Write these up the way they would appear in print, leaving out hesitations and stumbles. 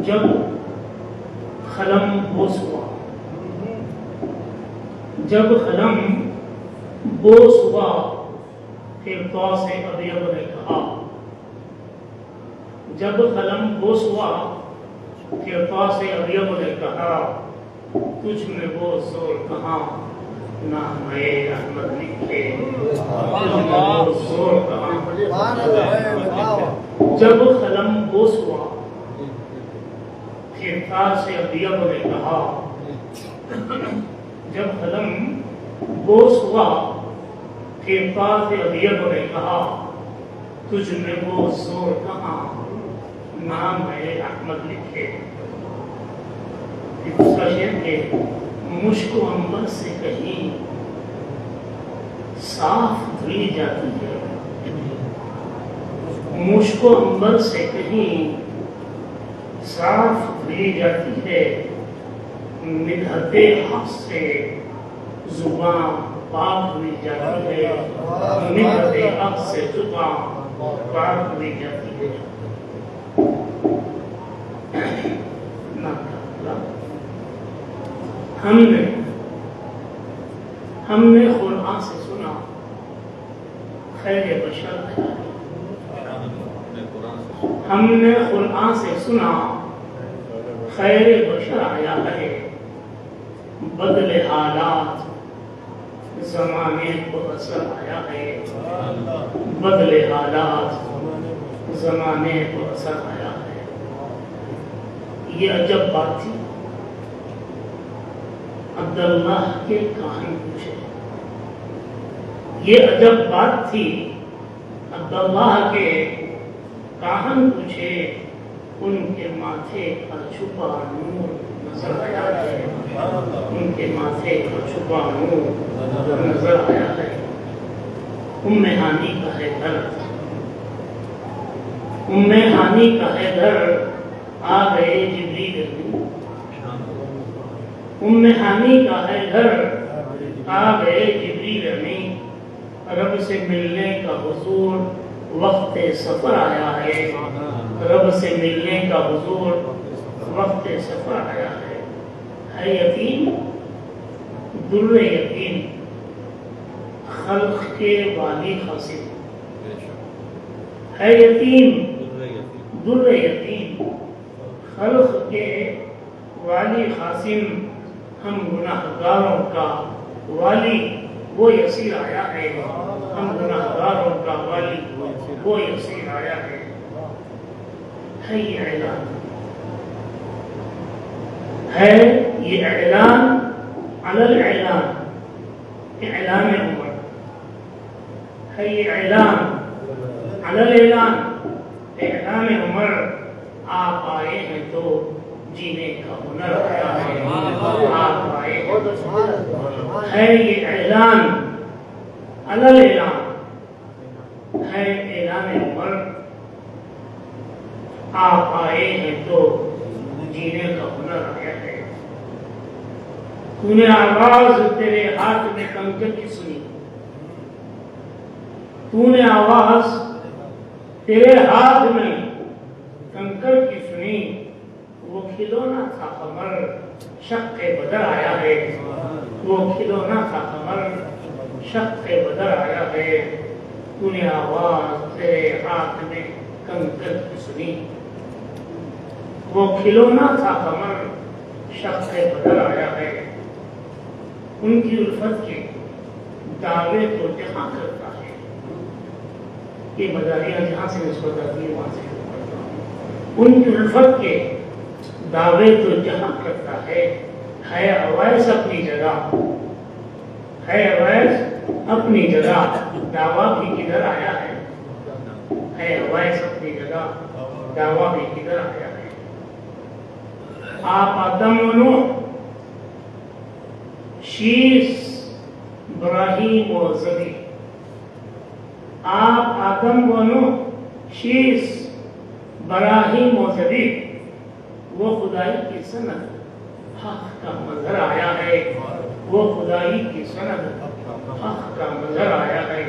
جب قلم بوس ہوا، جب قلم بوس ہوا، پھر طا سے ابیض نے کہا، جب قلم بوس ہوا پھر طا سے ابیض نے کہا، تجھ میں وہ زور کہاں نام احمد لکھے، تجھ میں وہ زور کہاں۔ جب قلم بوس ہوا پھر طا سے ابیض نے کہا، جب قلم بوس ہوا پھر طا سے ابیض نے کہا، تجھ میں وہ زور کہاں نام احمد لکھے۔ دوسرا شعر کہ مشک و عنبر سے کہیں صاف دھلی جاتی ہے، مشک و عنبر سے کہیں صاف دھلی جاتی ہے، مدحت حق سے زبان پاک ہوئی جاتی ہے، مدحت حق سے زبان پاک ہوئی جاتی ہے۔ ہم نے قرآن سے سنا خیر بشر آیا ہے، ہم نے قرآن سے سنا خیر بشر آیا ہے، بدل حالات زمانے کو اثر آیا ہے، بدل حالات زمانے کو اثر آیا ہے۔ یہ عجب بات تھی، عبداللہ کے کہاں پوچھے، یہ عجب بات تھی، عبداللہ کے کہاں پوچھے، ان کے ماتھے پر چھپا نور نظر آیا ہے، ان کے ماتھے پر چھپا نور نظر آیا ہے۔ ام ہانی کا ہے گھر، ام ہانی کا ہے گھر، آ گئے جبریل امین، ام ہانی کا ہے گھر، آ گئے جبریل امین، رب سے ملنے کا حضور وقت سفر آیا ہے، رب سے ملنے کا حضور وقت سفر آیا ہے یتیم در یتیم خلق کے والی قاسم، ہے یتیم در یتیم خلق کے والی قاسم، ہم گناہگاروں کا والی وہ یسیر آیا ہے، ہم گناہگاروں کا والی وہ یسیر آیا ہے۔ یہ اعلان ہے، یہ اعلان علی الاعلان، اعلان عمر ہے، یہ اعلان علی الاعلان، اعلان عمر، آپ آئے ہیں تو جینے کا ہنر آیا ہے، آپ آئے ہے، یہ اعلان علی الاعلان ہے، اعلان عمر، آپ آئے ہیں تو جینے کا ہنر آیا ہے۔ تو نے آواز تیرے ہاتھ میں کنکر کی سنی، تو نے آواز تیرے ہاتھ میں کنکر کی سنی، وہ کھلونا تھا قمر شق بدر آیا ہے، وہ کھلونا تھا قمر شق بدر آیا ہے۔ تو نے آواز تیرے ہاتھ میں کنکر کی سنی، وہ کھلونا تھا قمر شق بدر آیا ہے۔ ان کی الفت کے دعوے تو جہاں کرتا ہے، یہ مداریاں جہاں سے نسبت آتی ہے وہاں سے کرتا ہوں، ان کی الفت کے دعوے تو جہاں کرتا ہے اویس اپنی جگہ، ہے اویس اپنی جگہ، دعویٰ بھی کدھر آیا ہے اویس اپنی جگہ، دعویٰ بھی کدھر آیا ہے۔ آپ آدم و نوح، شیس ابراہیم و زبی، آپ آدم و نوح، شیس ابراہیم و زبی، وہ خدائی کی سند حق کا منظر آیا ہے، وہ خدائی کی سند حق کا منظر آیا ہے۔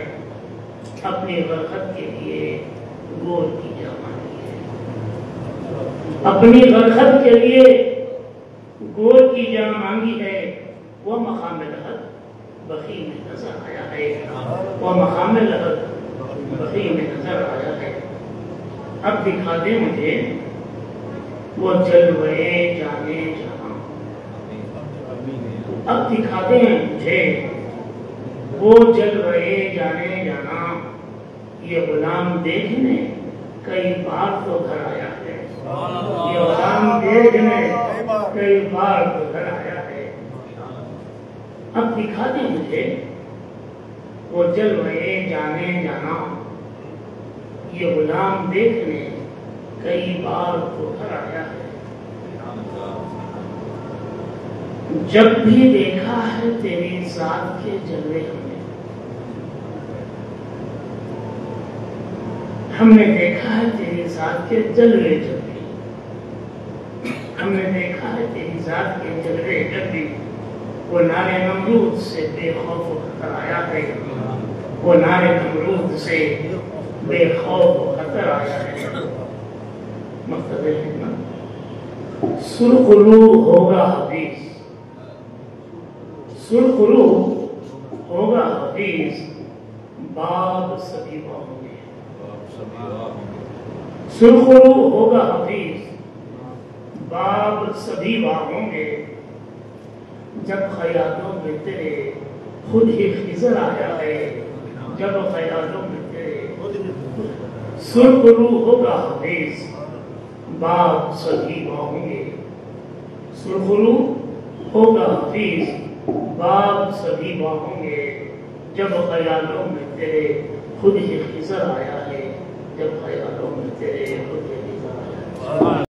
اپنی برکت کے لیے گور کی جا مانگی ہے، اپنی غرخت کے لیے گور کی جا مانگی ہے، وہ مقام لحد بخی میں نظر آیا ہے، وہ مقام لحد بخی میں نظر آیا ہے۔ اب دکھا دے مجھے وہ جلوے جانے جہاں، اب دکھا دے مجھے وہ جلوے جانے جانا، یہ غلام دیکھنے کئی بار تو گھر آیا ہے، یہ غلام دیکھنے کئی بار تو گھر آیا ہے۔ اب دکھا دے مجھے وہ جلوے جانے جانا، یہ غلام دیکھنے کئی بار تو گھر آیا ہے۔ جب بھی دیکھا ہے تیری ذات کے جلوے ہم نے دیکھا ہے تیری ذات کے جلوے جب بھی، ہم نے دیکھا ہے تیری ذات کے جلوے جب بھی، وہ نارے نمرود سے بے خوف و خطر آیا ہے، وہ نارے نمرود سے بے خوف و خطر آیا ہے۔ مقتدر خدمت سرخ روح ہوگا حفیظ، سرخ روح ہوگا حفیظ، باب سبھی ہوں گے، سرخ روح ہوگا حفیظ، باب سبھی ہوں گے، جب خیالوں میں تیرے خود ہی خضر آیا ہے، جب خیالوں میں تیرے سرخ روح ہوگا حفیظ، باب سبھی ہوں گے، سرخ روح ہوگا حفیظ، باب سبھی ہوں گے، جب خیالوں میں تیرے خود ہی خضر آیا ہے، جب خیال